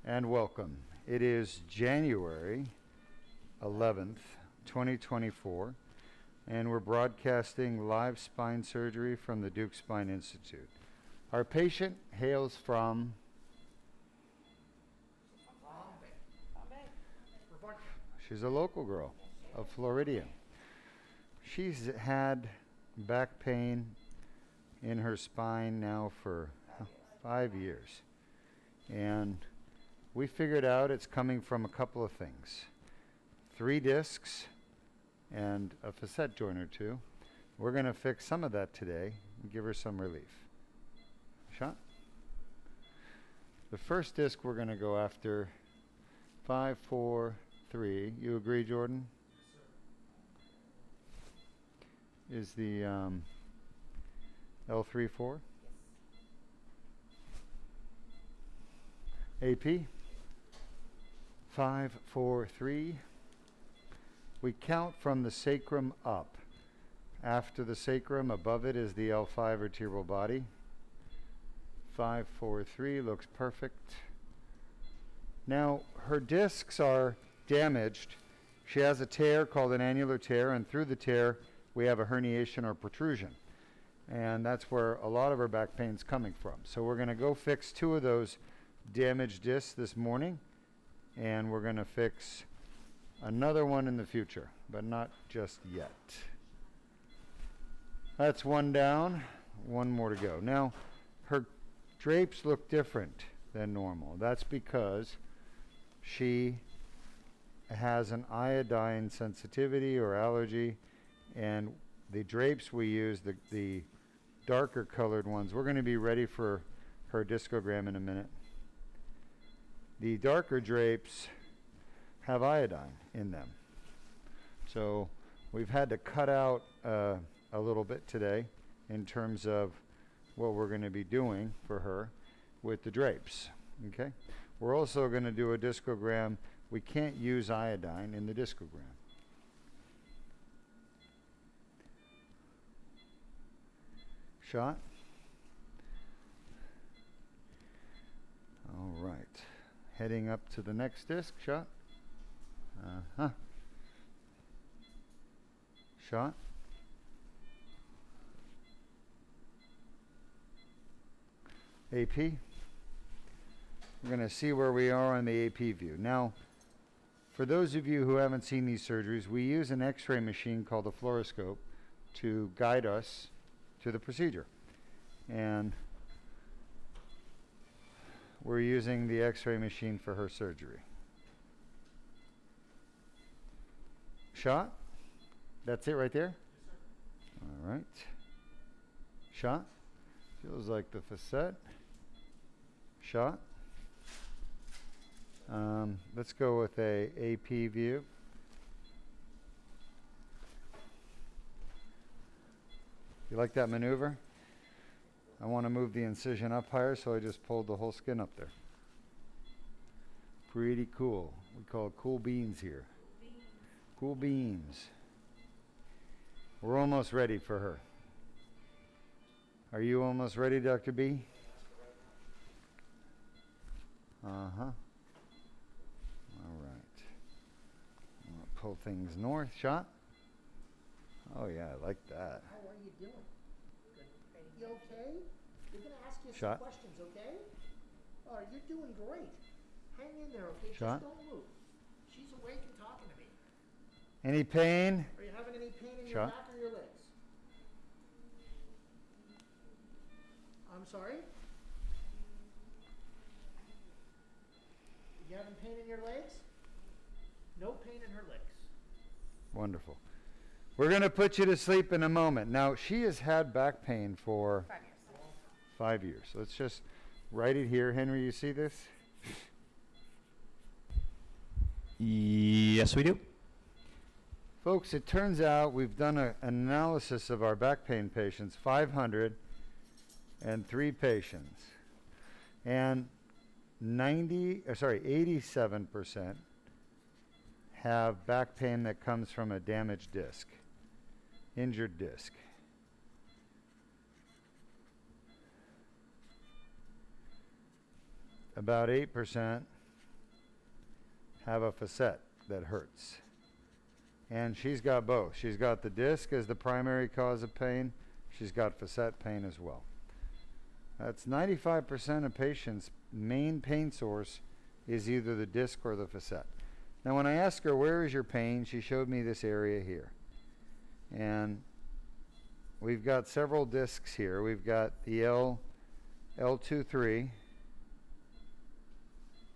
and welcome. It is January 11th, 2024, and we're broadcasting live spine surgery from the Deuk Spine Institute. Our patient hails from she's a local girl of Floridian. She's had back pain in her spine now for 5 years. And we figured out it's coming from a couple of things. 3 discs and a facet joint or 2. We're going to fix some of that today and give her some relief. Shot? The first disc we're going to go after 5, 4, 3. You agree, Jordan? Yes, sir. Is the L3-4? Yes. AP? 5, 4, 3. We count from the sacrum up. After the sacrum, above it is the L5 vertebral body. 5, 4, 3 looks perfect. Now, her discs are damaged. She has a tear called an annular tear, and through the tear, we have a herniation or protrusion. And that's where a lot of her back pain is coming from. So we're going to go fix 2 of those damaged discs this morning, and we're going to fix another one in the future, but not just yet. That's 1 down, 1 more to go. Now, her drapes look different than normal. That's because she has an iodine sensitivity or allergy, and the drapes we use, the darker colored ones, we're going to be ready for her discogram in a minute. The darker drapes have iodine in them. So we've had to cut out a little bit today in terms of what we're going to be doing for her with the drapes. Okay? We're also going to do a discogram. We can't use iodine in the discogram. Shot. All right. Heading up to the next disc. Shot. Uh-huh. Shot. AP. We're going to see where we are on the AP view. Now, for those of you who haven't seen these surgeries, we use an x-ray machine called a fluoroscope to guide us to the procedure. And we're using the x-ray machine for her surgery. Shot? That's it right there? Yes, sir. All right. Shot? Feels like the facet. Shot? Let's go with a AP view. You like that maneuver? I want to move the incision up higher, so I just pulled the whole skin up there. Pretty cool. We call it cool beans here. Cool beans. We're almost ready for her. Are you almost ready, Dr. B? Uh-huh. All right. I'm going to pull things north. Shot? Oh, yeah, I like that. How are you doing? Good. You okay? We're going to ask you Shot. some questions, okay? Oh, you're doing great. Hang in there, okay? Shot. Just don't move. She's awake and talking to me. Any pain? Are you having any pain in your Shot. back or your legs? I'm sorry? You having pain in your legs? No pain in her legs. Wonderful. We're going to put you to sleep in a moment. Now, she has had back pain for 5 years. 5 years. Let's just write it here. Henry, you see this? Yes, we do. Folks, it turns out we've done an analysis of our back pain patients, 503 patients. And 87% have back pain that comes from a damaged disc, injured disc. About 8% have a facet that hurts. And she's got both. She's got the disc as the primary cause of pain. She's got facet pain as well. That's 95% of patients' main pain source is either the disc or the facet. Now when I asked her, where is your pain, she showed me this area here. And we've got several discs here. We've got the L2-3,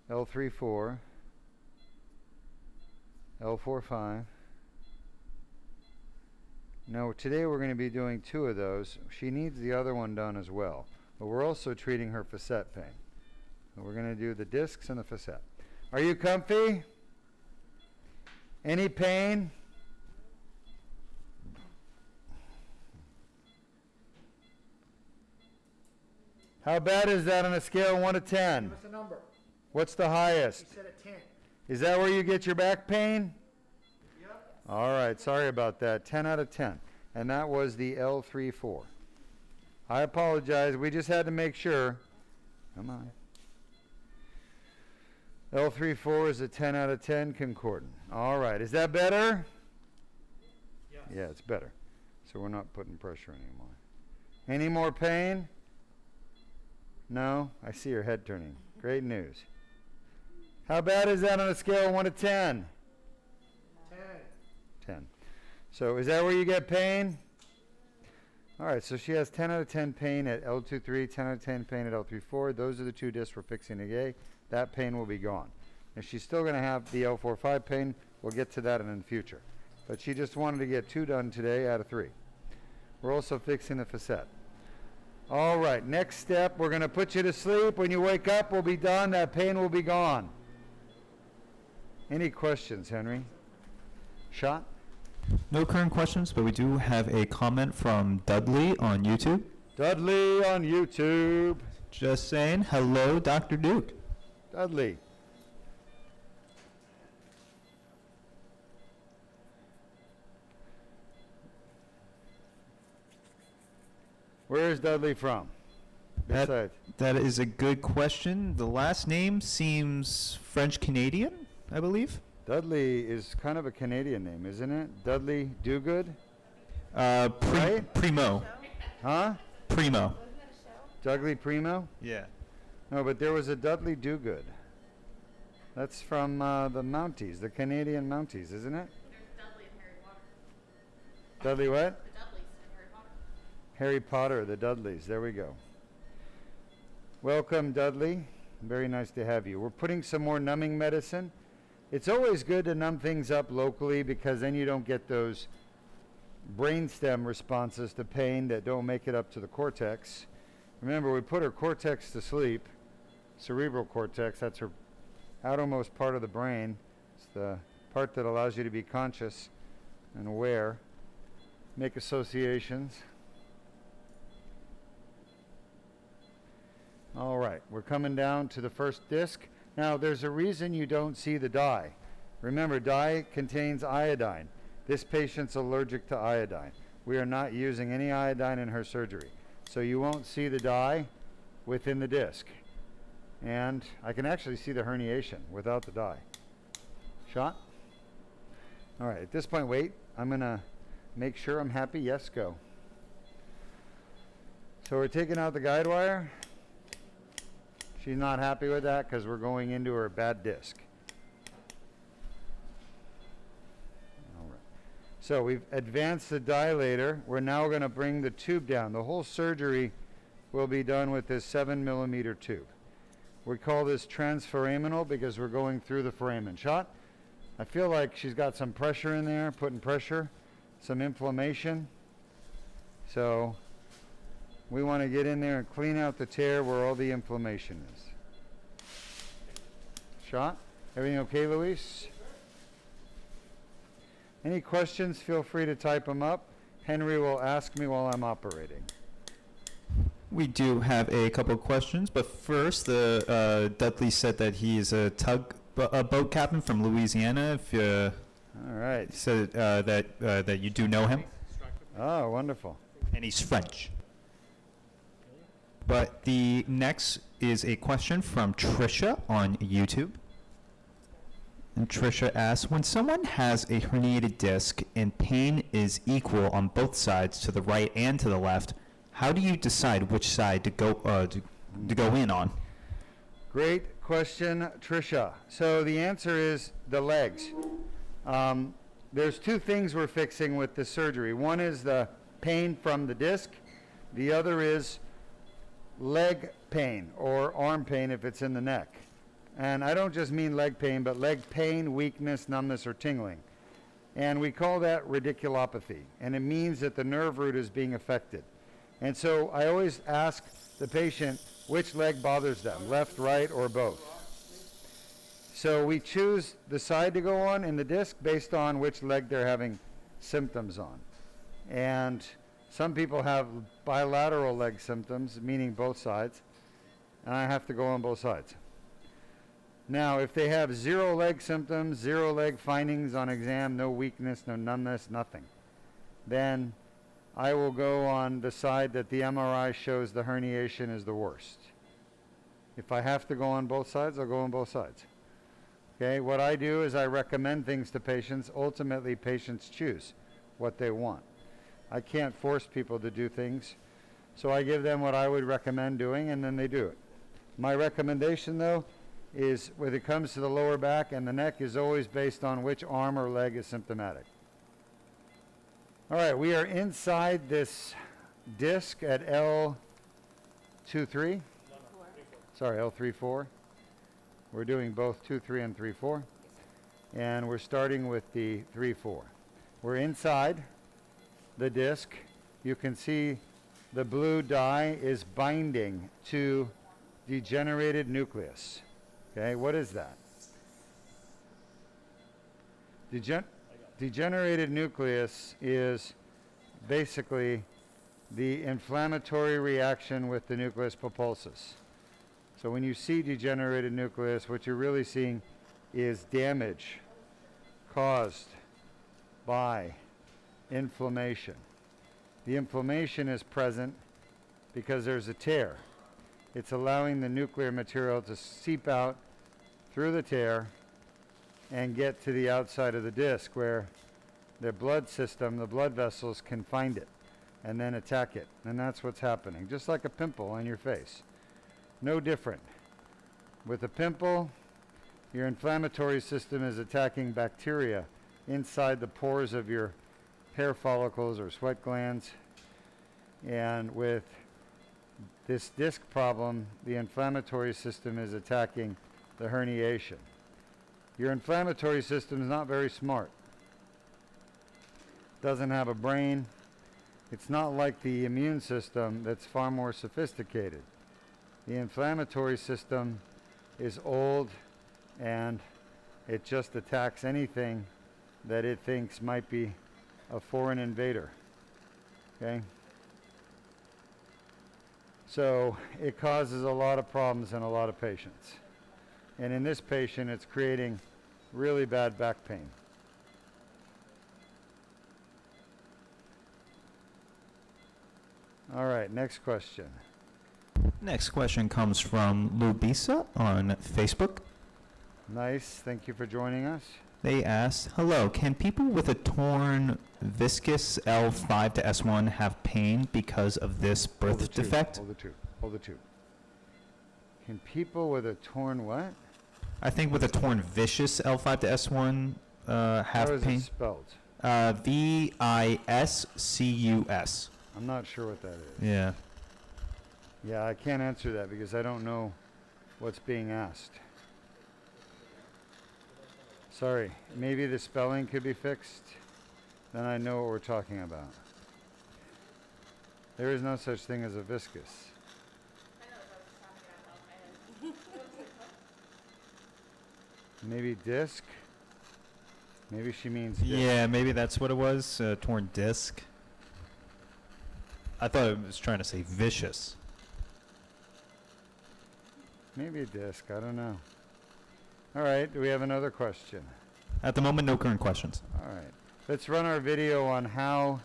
L3-4, L4-5. Now today we're going to be doing 2 of those. She needs the other one done as well. But we're also treating her facet pain. So we're going to do the discs and the facet. Are you comfy? Any pain? How bad is that on a scale of 1 to 10? Give us a number. What's the highest? He said a 10. Is that where you get your back pain? Yep. All right, sorry about that. 10 out of 10. And that was the L3-4. I apologize. We just had to make sure. Come on. L3-4 is a 10 out of 10 concordant. All right. Is that better? Yes. Yeah, it's better. So we're not putting pressure anymore. Any more pain? No? I see your head turning. Great news. How bad is that on a scale of 1 to 10? 10. 10. So is that where you get pain? All right, so she has 10 out of 10 pain at L2-3, 10 out of 10 pain at L3-4. Those are the 2 discs we're fixing today. That pain will be gone. And she's still going to have the L4-5 pain. We'll get to that in the future. But she just wanted to get 2 done today out of 3. We're also fixing the facet. All right, next step, we're going to put you to sleep. When you wake up, we'll be done. That pain will be gone. Any questions, Henry? Shot? No current questions, but we do have a comment from Dudley on YouTube. Dudley on YouTube. Just saying, hello, Dr. Deuk. Dudley. Where is Dudley from? Besides. That is a good question. The last name seems French-Canadian, I believe. Dudley is kind of a Canadian name, isn't it? Dudley Dogood? Right? Primo. Huh? Primo. Dudley Primo? Yeah. No, but there was a Dudley Dogood. That's from the Mounties, the Canadian Mounties, isn't it? There's Dudley and Harry Potter. Dudley what? The Dudleys and Harry Potter. Harry Potter, the Dudleys. There we go. Welcome, Dudley. Very nice to have you. We're putting some more numbing medicine. It's always good to numb things up locally because then you don't get those brainstem responses to pain that don't make it up to the cortex. Remember, we put her cortex to sleep, cerebral cortex. That's her outermost part of the brain. It's the part that allows you to be conscious and aware, make associations. All right, we're coming down to the first disc. Now, there's a reason you don't see the dye. Remember, dye contains iodine. This patient's allergic to iodine. We are not using any iodine in her surgery. So you won't see the dye within the disc. And I can actually see the herniation without the dye. Shot? All right, at this point, wait. I'm going to make sure I'm happy. Yes, go. So we're taking out the guide wire. She's not happy with that because we're going into her bad disc. All right. So we've advanced the dilator. We're now going to bring the tube down. The whole surgery will be done with this 7mm tube. We call this transforaminal because we're going through the foramen. Shot? I feel like she's got some pressure in there, putting pressure, some inflammation. So we want to get in there and clean out the tear where all the inflammation is. Shot? Everything okay, Luis? Any questions, feel free to type them up. Henry will ask me while I'm operating. We do have a couple of questions, but first, Dudley said that he is a boat captain from Louisiana. If All right. said that you do know him, Oh, wonderful. and he's French. But the next is a question from Trisha on YouTube. And Trisha asks, when someone has a herniated disc and pain is equal on both sides, to the right and to the left, how do you decide which side to go in on? Great question, Trisha. So the answer is the legs. There's two things we're fixing with the surgery. One is the pain from the disc. The other is leg pain or arm pain if it's in the neck. And I don't just mean leg pain, but leg pain, weakness, numbness, or tingling. And we call that radiculopathy. And it means that the nerve root is being affected. And so I always ask the patient which leg bothers them, left, right, or both. So we choose the side to go on in the disc based on which leg they're having symptoms on. And some people have bilateral leg symptoms, meaning both sides, and I have to go on both sides. Now, if they have zero leg symptoms, zero leg findings on exam, no weakness, no numbness, nothing, then I will go on the side that the MRI shows the herniation is the worst. If I have to go on both sides, I'll go on both sides. Okay, what I do is I recommend things to patients. Ultimately, patients choose what they want. I can't force people to do things, so I give them what I would recommend doing, and then they do it. My recommendation, though, is when it comes to the lower back and the neck is always based on which arm or leg is symptomatic. All right, we are inside this disc at L2-3. Sorry, L3-4. We're doing both 2-3 and 3-4. And we're starting with the 3-4. We're inside the disc. You can see the blue dye is binding to degenerated nucleus. Okay, what is that? Degenerated nucleus is basically the inflammatory reaction with the nucleus pulposus. So when you see degenerated nucleus, what you're really seeing is damage caused by inflammation. The inflammation is present because there's a tear. It's allowing the nuclear material to seep out through the tear and get to the outside of the disc where the blood system, the blood vessels can find it and then attack it. And that's what's happening, just like a pimple on your face. No different. With a pimple, your inflammatory system is attacking bacteria inside the pores of your hair follicles or sweat glands. And with this disc problem, the inflammatory system is attacking the herniation. Your inflammatory system is not very smart. Doesn't have a brain. It's not like the immune system that's far more sophisticated. The inflammatory system is old and it just attacks anything that it thinks might be a foreign invader. Okay? So it causes a lot of problems in a lot of patients. And in this patient, it's creating really bad back pain. All right, next question. Next question comes from Lubisa on Facebook. Nice, thank you for joining us. They asked, hello, can people with a torn viscous L5-S1 have pain because of this Hold the birth tube, defect? Hold the tube, hold the tube. Can people with a torn what? I think with a torn vicious L5-S1 How have is pain. it spelled? Viscus. I'm not sure what that is. Yeah. Yeah, I can't answer that because I don't know what's being asked. Sorry, maybe the spelling could be fixed. Then I know what we're talking about. There is no such thing as a viscous. I know what I was talking about off my head. Maybe disc? Maybe she means disc. Yeah, maybe that's what it was, torn disc. I thought it was trying to say vicious. Maybe a disc, I don't know. All right, do we have another question? At the moment, no current questions. All right, let's run our video on how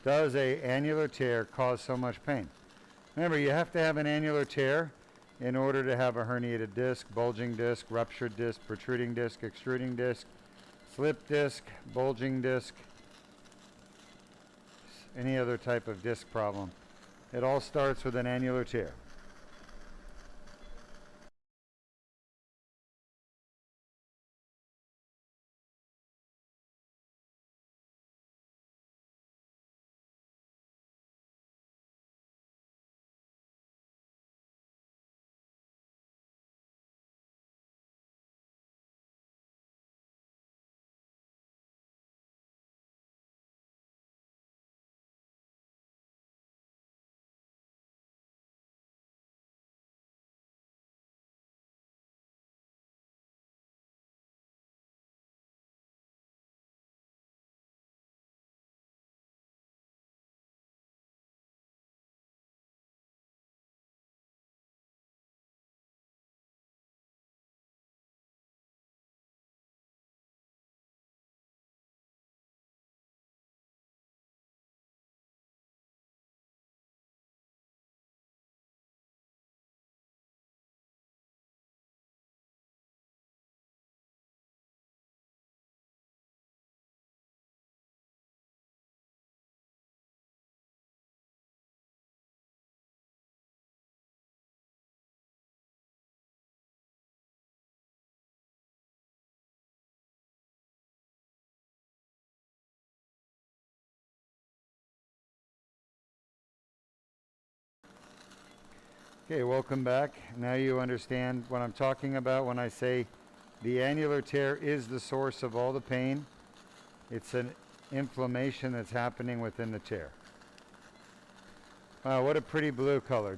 does a annular tear cause so much pain. Remember, you have to have an annular tear in order to have a herniated disc, bulging disc, ruptured disc, protruding disc, extruding disc, slip disc, bulging disc, any other type of disc problem. It all starts with an annular tear. Okay, welcome back. Now you understand what I'm talking about when I say the annular tear is the source of all the pain. It's an inflammation that's happening within the tear. Wow, what a pretty blue color.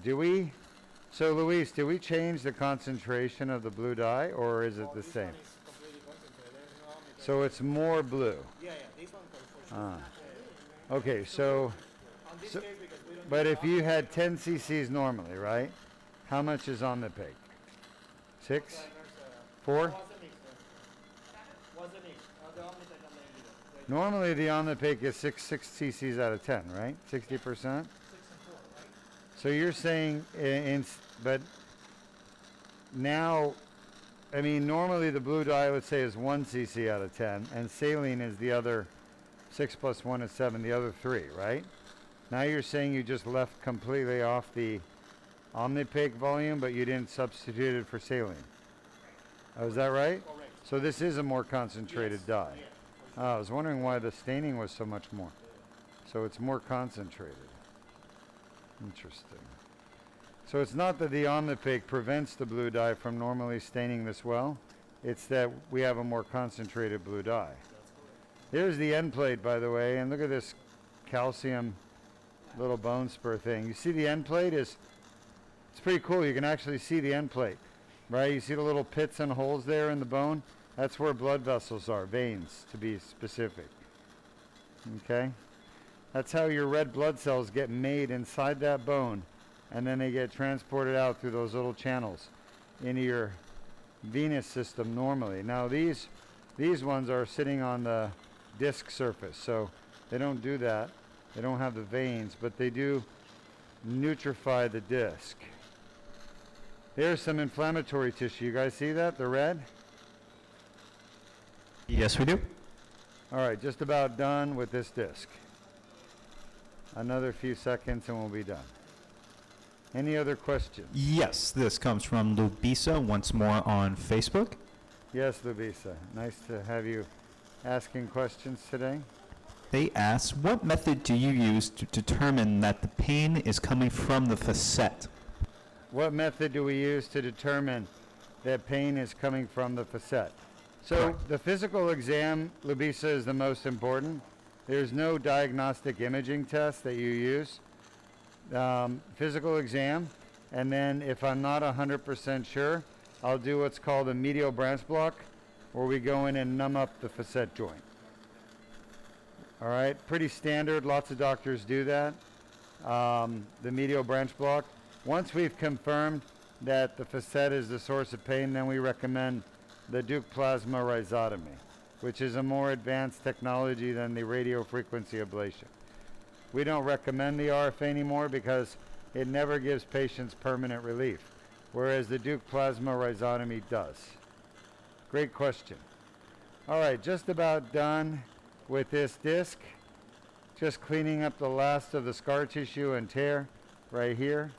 So Luis, do we change the concentration of the blue dye, or is it the same? One is completely concentrated. So it's more blue. Yeah, this one for sure. Okay, so, On this so case, because we don't but use if you had 10 cc's normally, right? How much is on the pig? 6? 4? What's the mix? What's the mix? The Omnitech and the L2. Normally the on the pig is 6 cc's out of 10, right? 60%? 6 and 4, right? So you're saying, but now, I mean, normally the blue dye, let's say, is 1 cc out of 10, and saline is the other, 6 plus 1 is 7, the other 3, right? Now you're saying you just left completely off the Omnipig volume, but you didn't substitute it for saline. Oh, is that right? Correct. So this is a more concentrated dye. Yeah. Oh, I was wondering why the staining was so much more. So it's more concentrated. Interesting. So it's not that the Omnipig prevents the blue dye from normally staining this well. It's that we have a more concentrated blue dye. There's the end plate, by the way, and look at this calcium little bone spur thing. You see the end plate is, it's pretty cool. You can actually see the end plate, right? You see the little pits and holes there in the bone? That's where blood vessels are, veins to be specific. Okay? That's how your red blood cells get made inside that bone, and then they get transported out through those little channels into your venous system normally. Now these ones are sitting on the disc surface, so they don't do that. They don't have the veins, but they do nutrify the disc. There's some inflammatory tissue. You guys see that? The red? Yes, we do. All right, just about done with this disc. Another few seconds and we'll be done. Any other questions? Yes, this comes from Lubisa once more on Facebook. Yes, Lubisa. Nice to have you asking questions today. They ask, what method do you use to determine that the pain is coming from the facet? What method do we use to determine that pain is coming from the facet? So Correct. the physical exam, Lubisa, is the most important. There's no diagnostic imaging test that you use. Physical exam, and then if I'm not 100% sure, I'll do what's called a medial branch block, where we go in and numb up the facet joint. All right, pretty standard, lots of doctors do that, the medial branch block. Once we've confirmed that the facet is the source of pain, then we recommend the Deuk plasma rhizotomy, which is a more advanced technology than the radiofrequency ablation. We don't recommend the RFA anymore because it never gives patients permanent relief. whereas the Deuk plasma rhizotomy does? Great question. All right, just about done with this disc. Just cleaning up the last of the scar tissue and tear right here.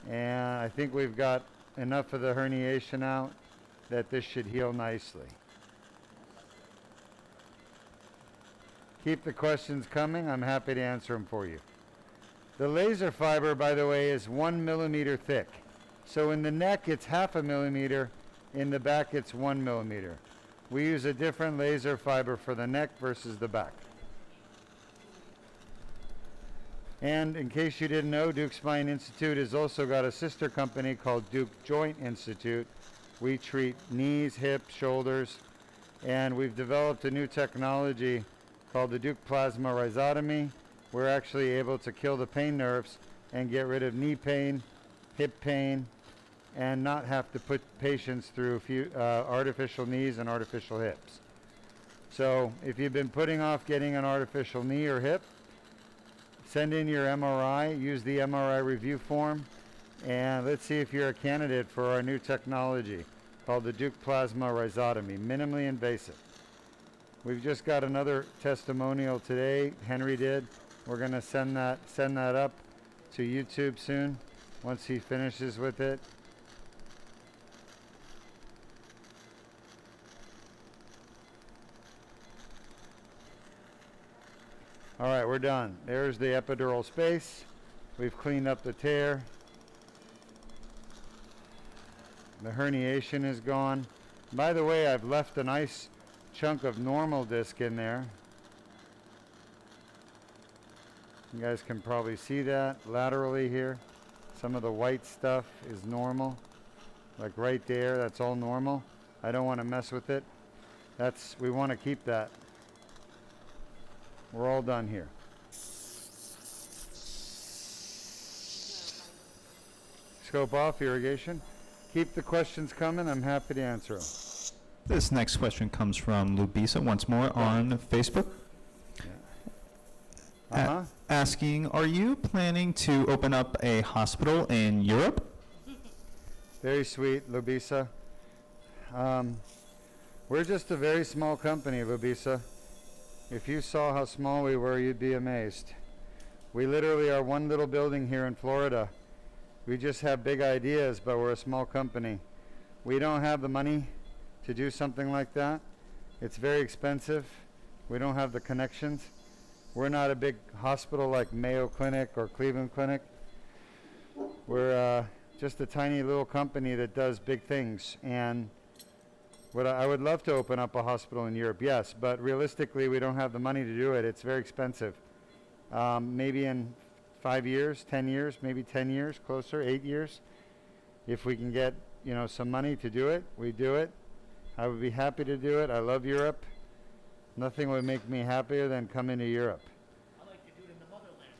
And I think we've got enough of the herniation out that this should heal nicely. Keep the questions coming. I'm happy to answer them for you. The laser fiber, by the way, is 1 millimeter thick. So in the neck, it's 0.5 millimeter. In the back, it's 1 millimeter. We use a different laser fiber for the neck versus the back. And in case you didn't know, Deuk Spine Institute has also got a sister company called Deuk Joint Institute. We treat knees, hips, shoulders, and we've developed a new technology called the Deuk plasma rhizotomy. We're actually able to kill the pain nerves and get rid of knee pain, hip pain, and not have to put patients through artificial knees and artificial hips. So if you've been putting off getting an artificial knee or hip, send in your MRI, use the MRI review form, and let's see if you're a candidate for our new technology called the Deuk plasma rhizotomy, minimally invasive. We've just got another testimonial today. Henry did. We're going to send that up to YouTube soon once he finishes with it. All right, we're done. There's the epidural space. We've cleaned up the tear. The herniation is gone. By the way, I've left a nice chunk of normal disc in there. You guys can probably see that laterally here. Some of the white stuff is normal. Like right there, that's all normal. I don't want to mess with it. We want to keep that. We're all done here. Scope off, irrigation. Keep the questions coming. I'm happy to answer them. This next question comes from Lubisa once more on Facebook. Asking, are you planning to open up a hospital in Europe? Very sweet, Lubisa. We're just a very small company, Lubisa. If you saw how small we were, you'd be amazed. We literally are one little building here in Florida. We just have big ideas, but we're a small company. We don't have the money to do something like that. It's very expensive. We don't have the connections. We're not a big hospital like Mayo Clinic or Cleveland Clinic. We're just a tiny little company that does big things. And I would love to open up a hospital in Europe, yes, but realistically we don't have the money to do it. It's very expensive. Maybe in 5 years, 10 years, maybe 10 years, closer, 8 years. If we can get, some money to do it, we do it. I would be happy to do it. I love Europe. Nothing would make me happier than coming to Europe. I like to do it in the motherland,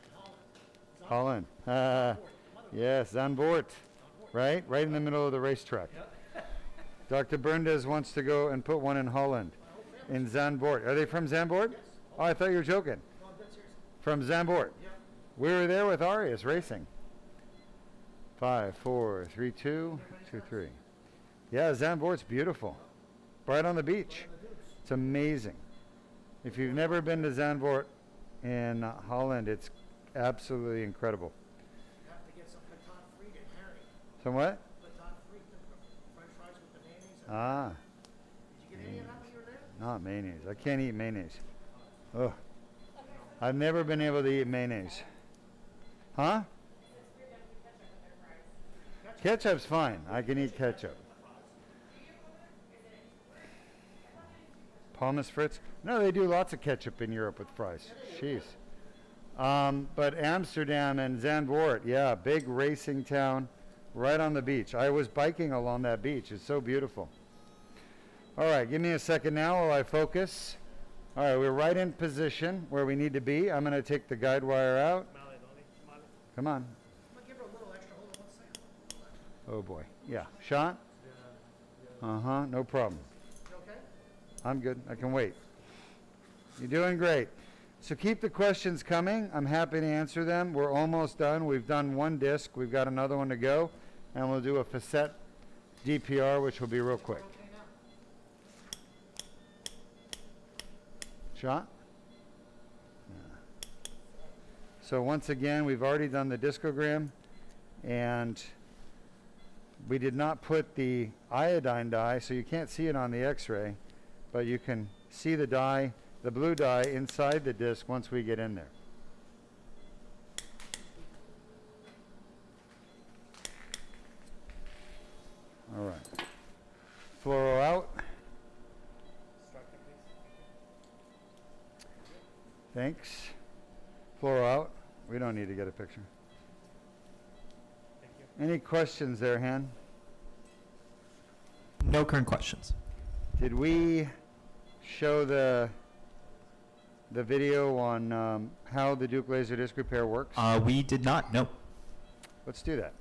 in Holland. Holland. Yes, Zandvoort. Right in the middle of the racetrack. Yep. Dr. Berndes wants to go and put one in Holland, in Zandvoort. Are they from Zandvoort? Yes. Oh, I thought you were joking. No, I'm dead serious. From Zandvoort. Yep. We were there with Arias racing. 5, 4, 3, 2, 2, 3. Yeah, Zandvoort's beautiful. Right on the beach. It's amazing. If you've never been to Zandvoort in Holland, it's absolutely incredible. You have to get some patat frites and Harry. Some what? Patat frites, French fries with the mayonnaise. Ah, Did you get any of that when you were there? not mayonnaise. I can't eat mayonnaise. Ugh. I've never been able to eat mayonnaise. Huh? Ketchup's fine. I can eat ketchup. Pommes frites? No, they do lots of ketchup in Europe with fries. Jeez. But Amsterdam and Zandvoort, yeah, big racing town right on the beach. I was biking along that beach. It's so beautiful. All right, give me a second now while I focus. All right, we're right in position where we need to be. I'm going to take the guide wire out. Come on. I'm gonna give her a little extra. Hold on 1 second. Oh boy. Yeah. Shot? Uh-huh. No problem. You okay? I'm good. I can wait. You're doing great. So keep the questions coming. I'm happy to answer them. We're almost done. We've done one disc. We've got another one to go. and we'll do a facet DPR, which will be real quick. Shot? Yeah. So once again, we've already done the discogram, and we did not put the iodine dye, so you can't see it on the x-ray, but you can see the dye, the blue dye inside the disc once we get in there. All right. Fluoro out. Thanks. Fluoro out. We don't need to get a picture. Any questions there, Han? No current questions. Did we show the video on how the Deuk laser disc repair works? We did not, no. Let's do that.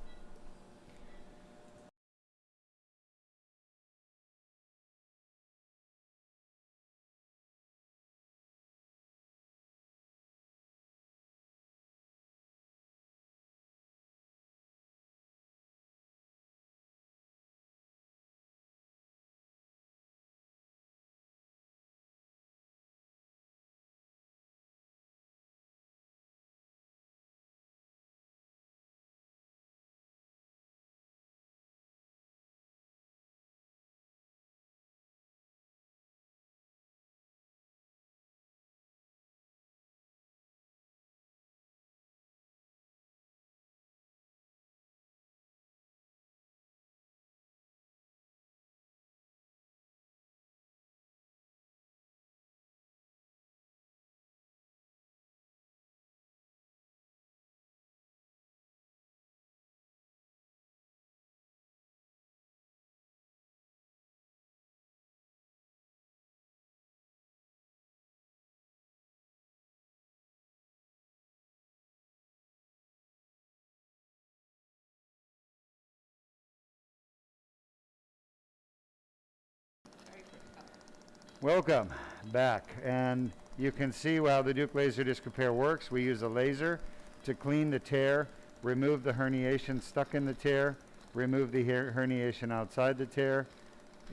Welcome back, and you can see how the Deuk laser disc repair works. We use a laser to clean the tear, remove the herniation stuck in the tear, remove the herniation outside the tear,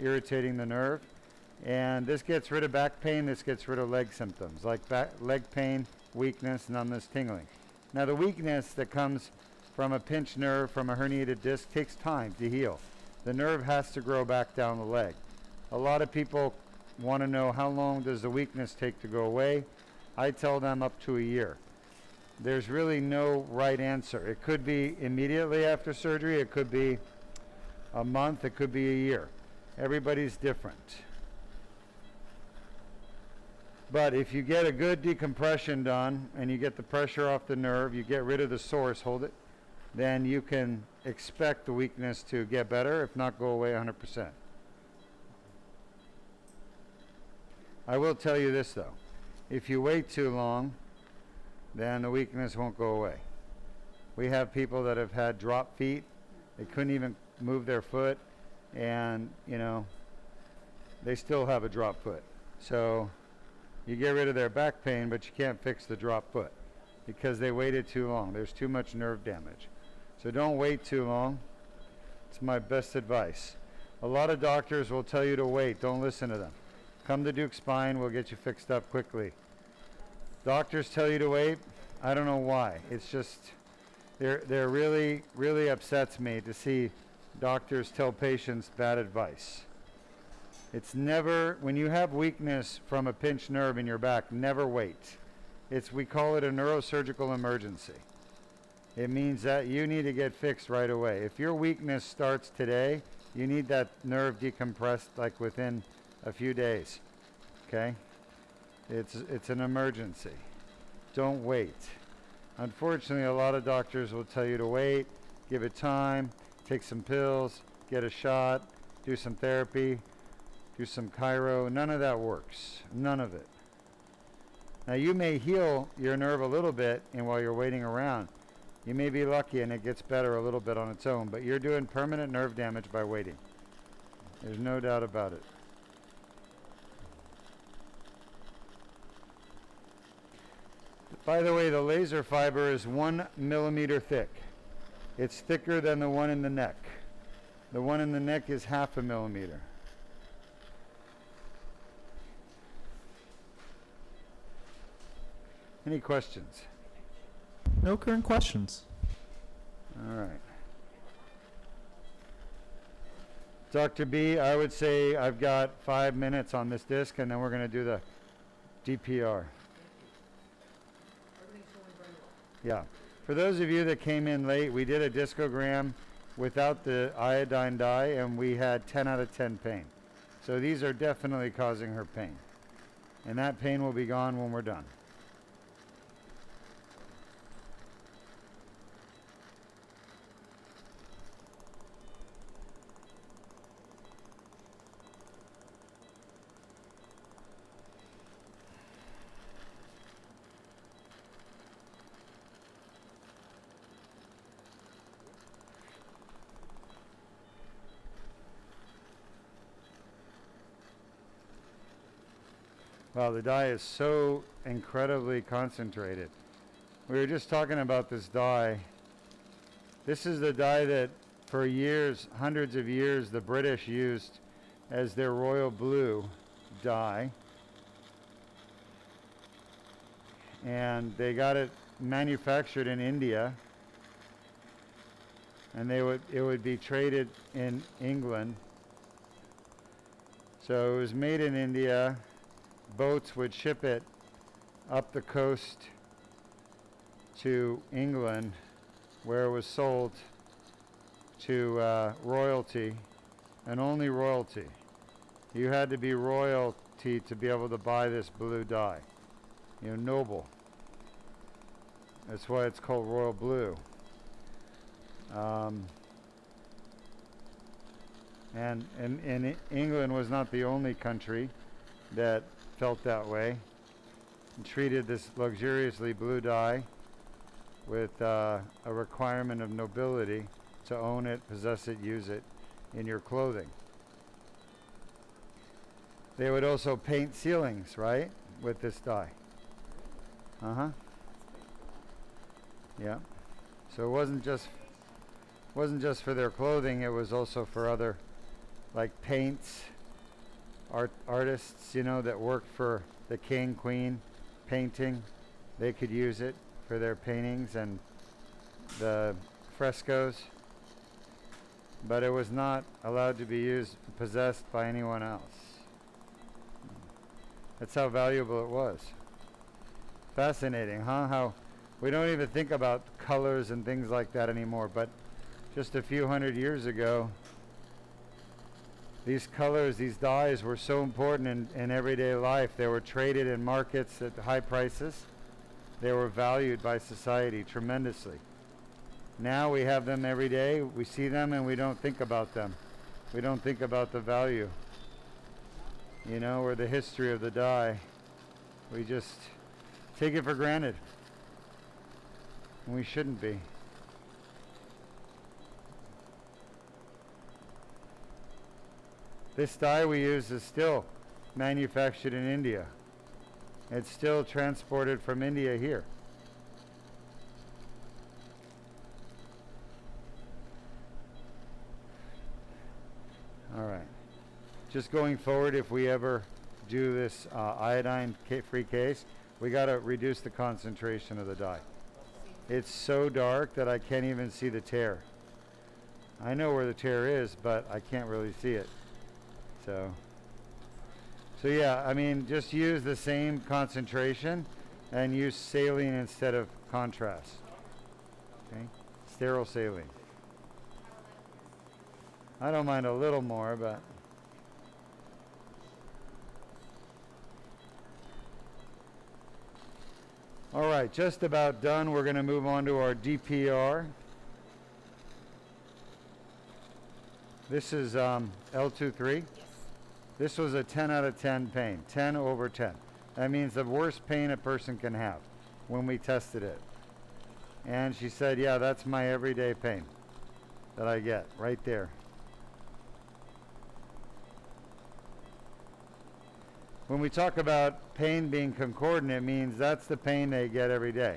irritating the nerve. And this gets rid of back pain, this gets rid of leg symptoms, like leg pain, weakness, numbness, tingling. Now the weakness that comes from a pinched nerve, from a herniated disc, takes time to heal. The nerve has to grow back down the leg. A lot of people want to know how long does the weakness take to go away. I tell them up to a year. There's really no right answer. It could be immediately after surgery, it could be a month, it could be a year. Everybody's different. But if you get a good decompression done and you get the pressure off the nerve, you get rid of the source, hold it, then you can expect the weakness to get better, if not go away 100%. I will tell you this though, if you wait too long, then the weakness won't go away. We have people that have had drop feet, they couldn't even move their foot, and you know, they still have a drop foot. So you get rid of their back pain, but you can't fix the drop foot because they waited too long. There's too much nerve damage. So don't wait too long. It's my best advice. A lot of doctors will tell you to wait, don't listen to them. Come to Deuk Spine, we'll get you fixed up quickly. Doctors tell you to wait, I don't know why. It's just, they're really upsets me to see doctors tell patients bad advice. It's never, when you have weakness from a pinched nerve in your back, never wait. We call it a neurosurgical emergency. It means that you need to get fixed right away. If your weakness starts today, you need that nerve decompressed like within a few days, okay? It's an emergency. Don't wait. Unfortunately, a lot of doctors will tell you to wait, give it time, take some pills, get a shot, do some therapy, do some chiro. None of that works. None of it. Now you may heal your nerve a little bit, and while you're waiting around, you may be lucky and it gets better a little bit on its own, but you're doing permanent nerve damage by waiting. There's no doubt about it. By the way, the laser fiber is 1 millimeter thick. It's thicker than the one in the neck. The one in the neck is 0.5 millimeter. Any questions? No current questions. All right. Dr. B, I would say I've got 5 minutes on this disc, and then we're going to do the DPR. Everything's going very well. Yeah. For those of you that came in late, we did a discogram without the iodine dye, and we had 10 out of 10 pain. So these are definitely causing her pain. And that pain will be gone when we're done. Wow, the dye is so incredibly concentrated. We were just talking about this dye. This is the dye that for years, hundreds of years, the British used as their royal blue dye. And they got it manufactured in India. And it would be traded in England. So it was made in India. Boats would ship it up the coast to England, where it was sold to royalty, and only royalty. You had to be royalty to be able to buy this blue dye. You know, noble. That's why it's called royal blue. And England was not the only country that felt that way and treated this luxuriously blue dye with a requirement of nobility to own it, possess it, use it in your clothing. They would also paint ceilings, right, with this dye. Yeah. So it wasn't just for their clothing, it was also for other, like paints. Artists, you know, that worked for the king, queen, painting, they could use it for their paintings and the frescoes. But it was not allowed to be used, possessed by anyone else. That's how valuable it was. Fascinating, huh? How we don't even think about colors and things like that anymore, but just a few hundred years ago, these colors, these dyes were so important in everyday life. They were traded in markets at high prices. They were valued by society tremendously. Now we have them every day. We see them and we don't think about them. We don't think about the value, you know, or the history of the dye. We just take it for granted. And we shouldn't be. This dye we use is still manufactured in India. It's still transported from India here. All right. Just going forward, if we ever do this iodine-free case, we got to reduce the concentration of the dye. It's so dark that I can't even see the tear. I know where the tear is, but I can't really see it. So yeah, I mean, just use the same concentration and use saline instead of contrast. Okay? Sterile saline. I don't mind a little more, but all right, just about done. We're going to move on to our DPR. This is L2-3. Yes. This was a 10 out of 10 pain, 10 over 10. That means the worst pain a person can have when we tested it. And she said, yeah, that's my everyday pain that I get right there. When we talk about pain being concordant, it means that's the pain they get every day.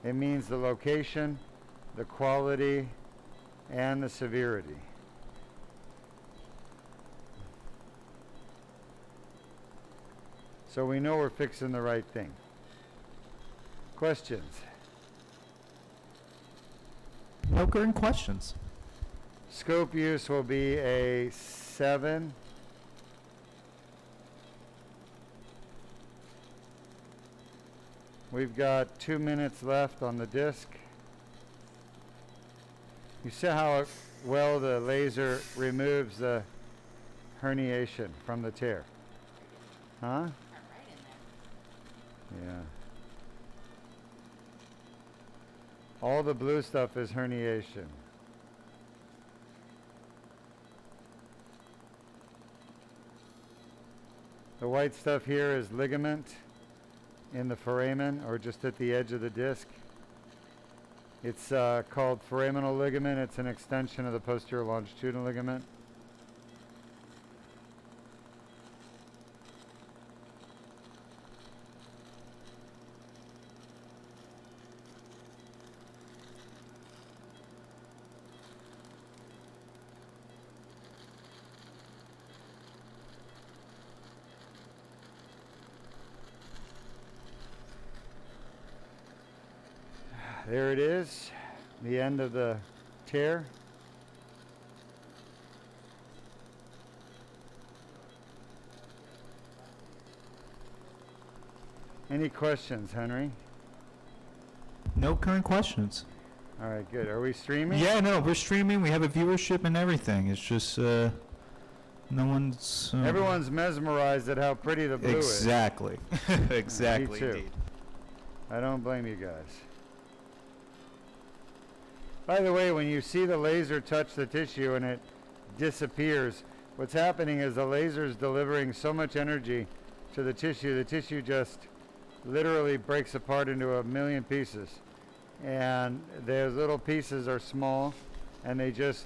It means the location, the quality, and the severity. So we know we're fixing the right thing. Questions? No current questions. Scope use will be a 7. We've got 2 minutes left on the disc. You see how well the laser removes the herniation from the tear? Huh? Yeah. All the blue stuff is herniation. The white stuff here is ligament in the foramen, or just at the edge of the disc. It's called foraminal ligament. It's an extension of the posterior longitudinal ligament. There it is, the end of the tear. Any questions, Henry? No current questions. All right, good. Are we streaming? Yeah, no, we're streaming. We have a viewership and everything. It's just no one's. Everyone's mesmerized at how pretty the blue is. Exactly. Exactly. Me too. Indeed. I don't blame you guys. By the way, when you see the laser touch the tissue and it disappears, what's happening is the laser is delivering so much energy to the tissue just literally breaks apart into a million pieces. And those little pieces are small and they just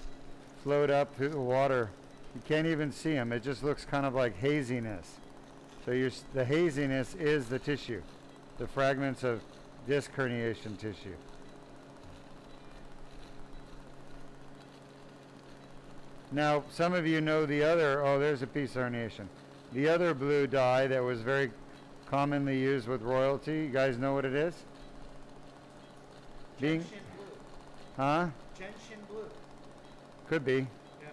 float up through the water. You can't even see them. It just looks kind of like haziness. So the haziness is the tissue, the fragments of disc herniation tissue. Now, some of you know the other, oh, there's a piece of herniation. The other blue dye that was very commonly used with royalty, you guys know what it is? Gentian blue. Huh? Gentian blue. Could be. Yeah.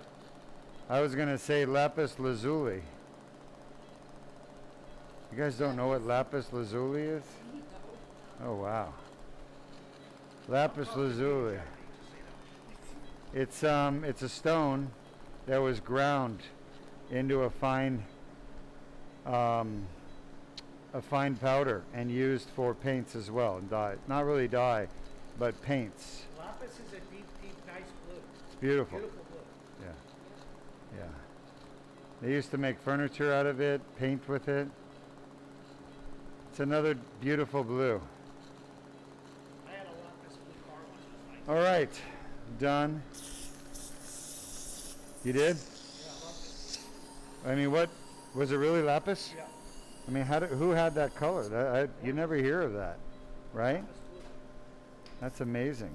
I was going to say lapis lazuli. You guys don't know what lapis lazuli is? Oh, wow. Lapis lazuli. It's a stone that was ground into a fine powder and used for paints as well, and dye. Not really dye, but paints. Lapis is a deep, nice blue. It's beautiful. Beautiful blue. Yeah. Yeah. They used to make furniture out of it, paint with it. It's another beautiful blue. I had a lapis blue car once. All right. Done. You did? Yeah, I loved it. I mean, what was it really lapis? Yeah. I mean, who had that color? You never hear of that, right? Lapis blue. That's amazing.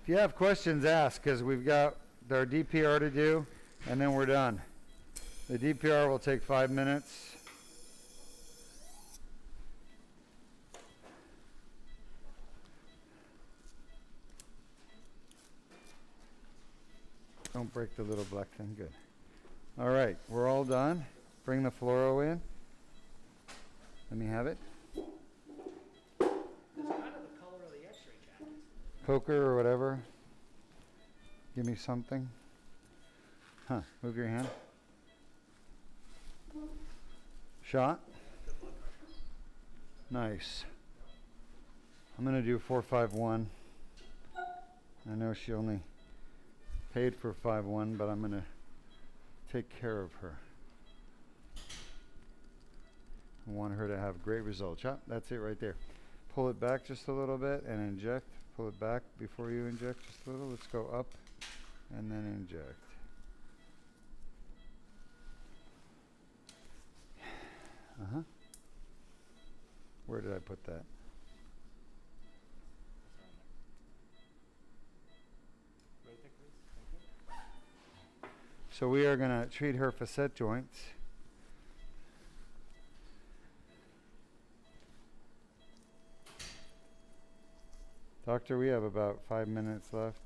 If you have questions, ask, because we've got our DPR to do, and then we're done. The DPR will take 5 minutes. Don't break the little black thing. Good. All right, we're all done. Bring the fluoro in. Let me have it. It's kind of the color of the X-ray jacket. Poker or whatever. Give me something. Huh, move your hand. Shot. Nice. I'm going to do 451. I know she only paid for 5-1, but I'm going to take care of her. I want her to have great results. Yeah, that's it right there. Pull it back just a little bit and inject. Pull it back before you inject just a little. Let's go up and then inject. Uh-huh. Where did I put that? So we are going to treat her facet joints. Doctor, we have about 5 minutes left.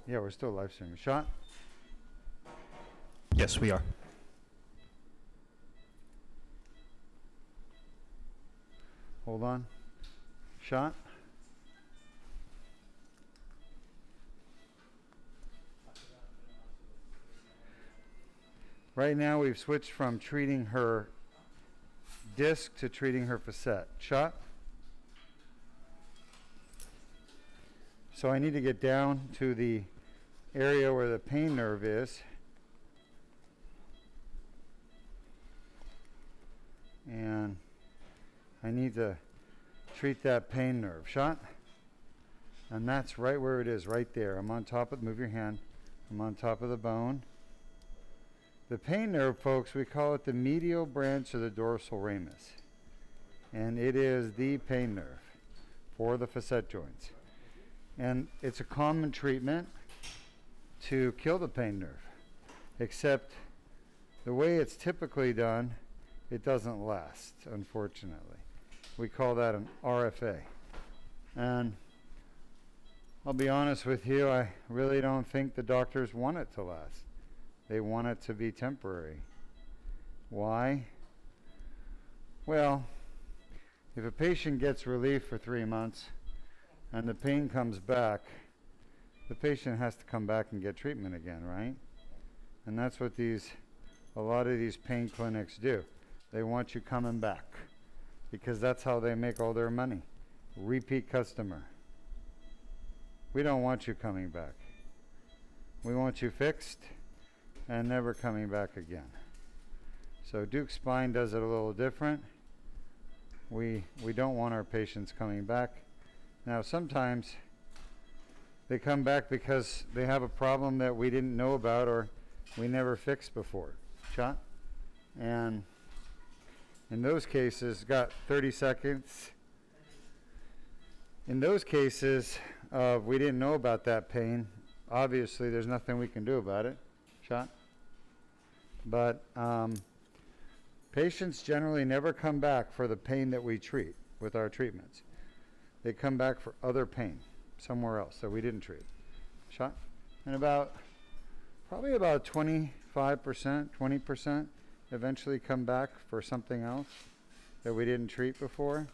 Yeah, we're still live streaming. Shot? Yes, we are. Hold on. Shot? Right now we've switched from treating her disc to treating her facet. Shot? So I need to get down to the area where the pain nerve is. And I need to treat that pain nerve. Shot? And that's right where it is, right there. I'm on top of, move your hand. I'm on top of the bone. The pain nerve, folks, we call it the medial branch of the dorsal ramus. And it is the pain nerve for the facet joints. And it's a common treatment to kill the pain nerve, except the way it's typically done, it doesn't last, unfortunately. We call that an RFA. And I'll be honest with you, I really don't think the doctors want it to last. They want it to be temporary. Why? Well, if a patient gets relief for 3 months and the pain comes back, the patient has to come back and get treatment again, right? And that's what a lot of these pain clinics do. They want you coming back because that's how they make all their money. Repeat customer. We don't want you coming back. We want you fixed and never coming back again. So Deuk Spine does it a little different. We don't want our patients coming back. Now sometimes they come back because they have a problem that we didn't know about or we never fixed before. Shot? And in those cases, got 30 seconds. In those cases, we didn't know about that pain. Obviously, there's nothing we can do about it. Shot? But patients generally never come back for the pain that we treat with our treatments. They come back for other pain somewhere else that we didn't treat. Shot? And probably about 25%, 20% eventually come back for something else that we didn't treat before.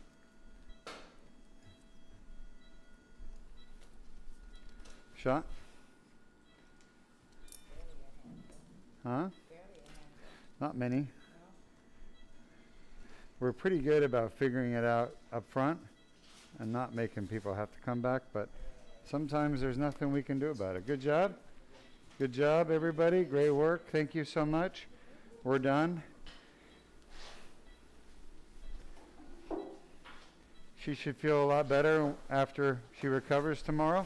Shot? Huh? Not many. We're pretty good about figuring it out up front and not making people have to come back, but sometimes there's nothing we can do about it. Good job. Good job, everybody. Great work. Thank you so much. We're done. She should feel a lot better after she recovers tomorrow.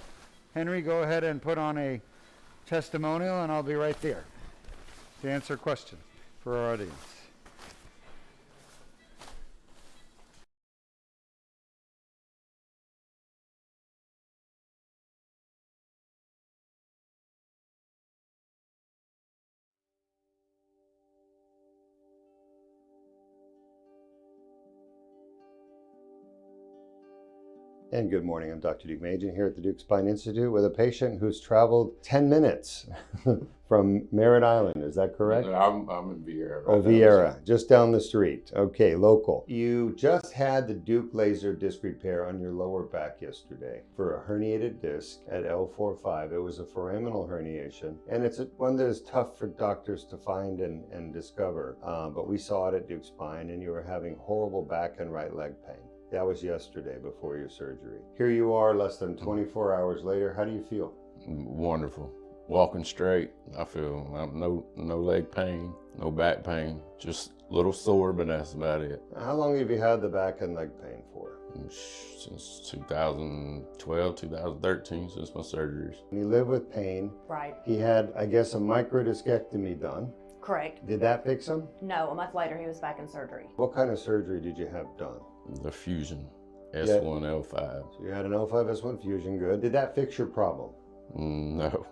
Henry, go ahead and put on a testimonial, and I'll be right there to answer questions for our audience. And good morning, I'm Dr. Deuk Majan here at the Deuk Spine Institute with a patient who's traveled 10 minutes from Merritt Island, is that correct? I'm in Vieira. Oh, Vieira, just down the street. Okay, local. You just had the Deuk laser disc repair on your lower back yesterday for a herniated disc at L4-5. It was a foraminal herniation, and it's one that is tough for doctors to find and discover, but we saw it at Deuk Spine, and you were having horrible back and right leg pain. That was yesterday before your surgery. Here you are less than 24 hours later. How do you feel? Wonderful. Walking straight. I feel no leg pain, no back pain, just a little sore, but that's about it. How long have you had the back and leg pain for? Since 2012, 2013, since my surgeries. You live with pain. Right. He had, I guess, a microdiscectomy done. Correct. Did that fix him? No, a month later he was back in surgery. What kind of surgery did you have done? The fusion. S1, L5. So you had an L5-S1 fusion, good. Did that fix your problem? No,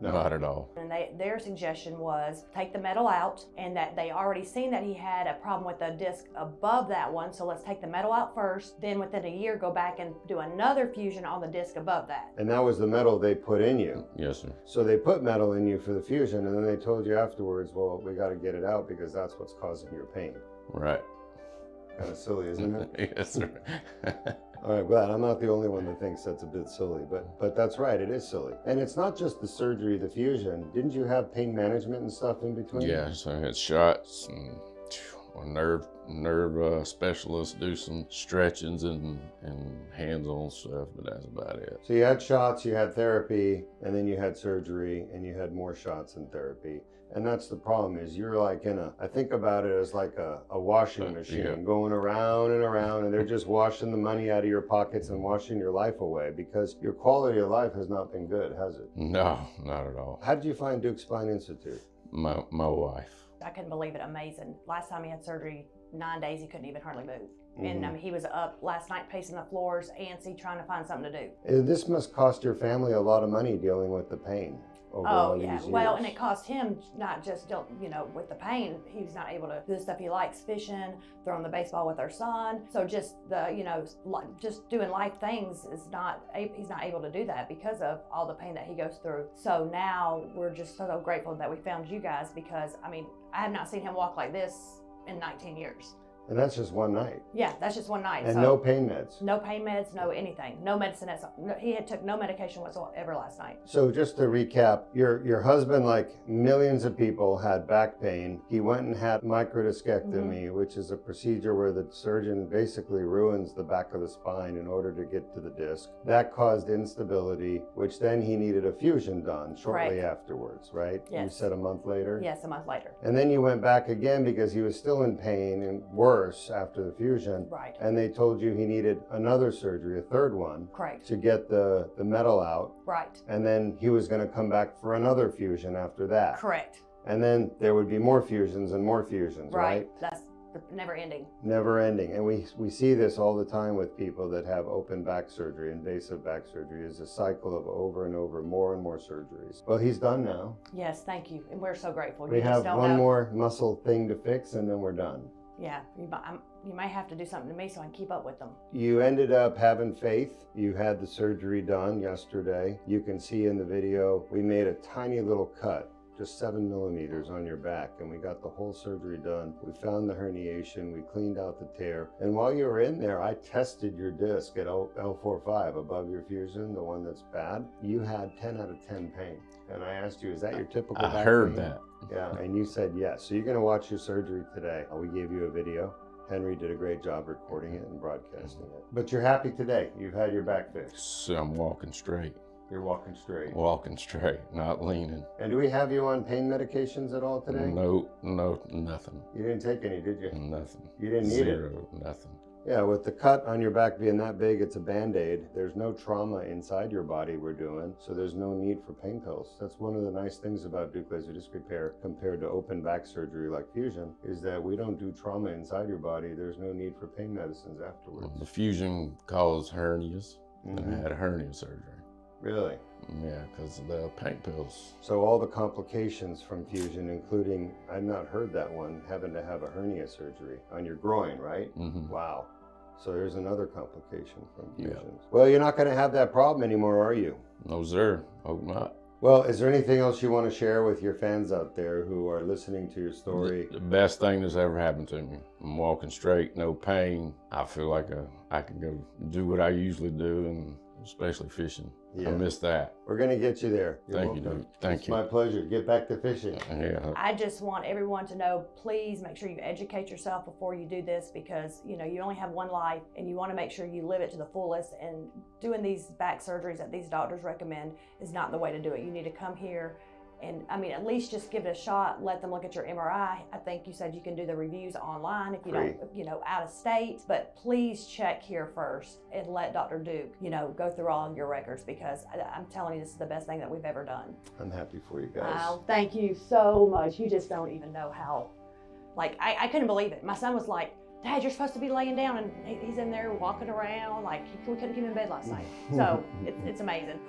No. not at all. And their suggestion was take the metal out, and that they already seen that he had a problem with the disc above that one, so let's take the metal out first, then within a year go back and do another fusion on the disc above that. And that was the metal they put in you. Yes, sir. So they put metal in you for the fusion, and then they told you afterwards, well, we got to get it out because that's what's causing your pain. Right. Kind of silly, isn't it? Yes, sir. All right, glad I'm not the only one that thinks that's a bit silly, but that's right, it is silly. And it's not just the surgery, the fusion. Didn't you have pain management and stuff in between? Yeah, so I had shots and a nerve specialist do some stretchings and hands-on stuff, but that's about it. So you had shots, you had therapy, and then you had surgery, and you had more shots and therapy. And that's the problem is you're like I think about it as like a washing machine Yeah. going around and around, and they're just washing the money out of your pockets and washing your life away because your quality of life has not been good, has it? No, not at all. How did you find Deuk Spine Institute? My wife. I couldn't believe it, amazing. Last time he had surgery, 9 days, he couldn't even hardly move. And I mean, he was up last night pacing the floors, antsy, trying to find something to do. This must cost your family a lot of money dealing with the pain over all these years. Well, and it cost him not just, with the pain, he was not able to do the stuff he likes, fishing, throwing the baseball with our son. So just just doing life things he's not able to do that because of all the pain that he goes through. So now we're just so grateful that we found you guys because, I mean, I have not seen him walk like this in 19 years. And that's just one night. Yeah, that's just one night. And so no pain meds. no pain meds, no anything, no medicine. He had took no medication whatsoever last night. So just to recap, your husband, like millions of people, had back pain. He went and had microdiscectomy, which is a procedure where the surgeon basically ruins the back of the spine in order to get to the disc. That caused instability, which then he needed a fusion done shortly Correct. afterwards, right? Yes. You said a month later? Yes, a month later. And then you went back again because he was still in pain and worse after the fusion. Right. And they told you he needed another surgery, a third one, Correct. to get the metal out. Right. And then he was going to come back for another fusion after that. Correct. And then there would be more fusions and more fusions, right? That's never ending. Never ending. And we see this all the time with people that have open back surgery, invasive back surgery. Is a cycle of over and over, more and more surgeries. Well, he's done now. Yes, thank you. And we're so grateful. We You just have don't one know. more muscle thing to fix and then we're done. Yeah, you may have to do something to me so I can keep up with them. You ended up having faith. You had the surgery done yesterday. You can see in the video, we made a tiny little cut, just 7 millimeters on your back, and we got the whole surgery done. We found the herniation, we cleaned out the tear. And while you were in there, I tested your disc at L4-5 above your fusion, the one that's bad. You had 10 out of 10 pain. And I asked you, is that your typical I back heard pain? that. Yeah, and you said yes. So you're gonna watch your surgery today. We gave you a video. Henry did a great job recording it and broadcasting it. But you're happy today. You've had your back fixed. So I'm walking straight. You're walking straight. Walking straight, not leaning. And do we have you on pain medications at all today? No, nothing. You didn't take any, did you? Nothing. You didn't need Zero, nothing. Yeah, with the cut on your back being that big, it's a Band-Aid. There's no trauma inside your body we're doing, so there's no need for pain pills. That's one of the nice things about Deuk laser disc repair compared to open back surgery like fusion, is that we don't do trauma inside your body. There's no need for pain medicines afterwards. The fusion caused hernias, and I had a hernia surgery. Really? Yeah, because of the pain pills. So all the complications from fusion, including, I've not heard that one, having to have a hernia surgery on your groin, right? Mm-hmm. Wow. So there's another complication from Yeah. fusions. Well, you're not going to have that problem anymore, are you? No, sir. Hope not. Well, is there anything else you want to share with your fans out there who are listening to your story? The best thing that's ever happened to me. I'm walking straight, no pain. I feel like I can go do what I usually do, and especially fishing. Yeah. I miss that. We're going to get you there. You're Thank you, welcome. dude. Thank It's you. my pleasure. Get back to fishing. Yeah. I just want everyone to know, please make sure you educate yourself before you do this because, you only have one life and you want to make sure you live it to the fullest, and doing these back surgeries that these doctors recommend is not the way to do it. You need to come here and, at least just give it a shot. Let them look at your MRI. I think you said you can do the reviews online if you don't, out of state, but please check here first and let Dr. Deuk, go through all of your records because I'm telling you, this is the best thing that we've ever done. I'm happy for you guys. Oh, thank you so much. You just don't even know how, I couldn't believe it. My son was like, Dad, you're supposed to be laying down, and he's in there walking around like we couldn't keep him in bed last night. So it's amazing.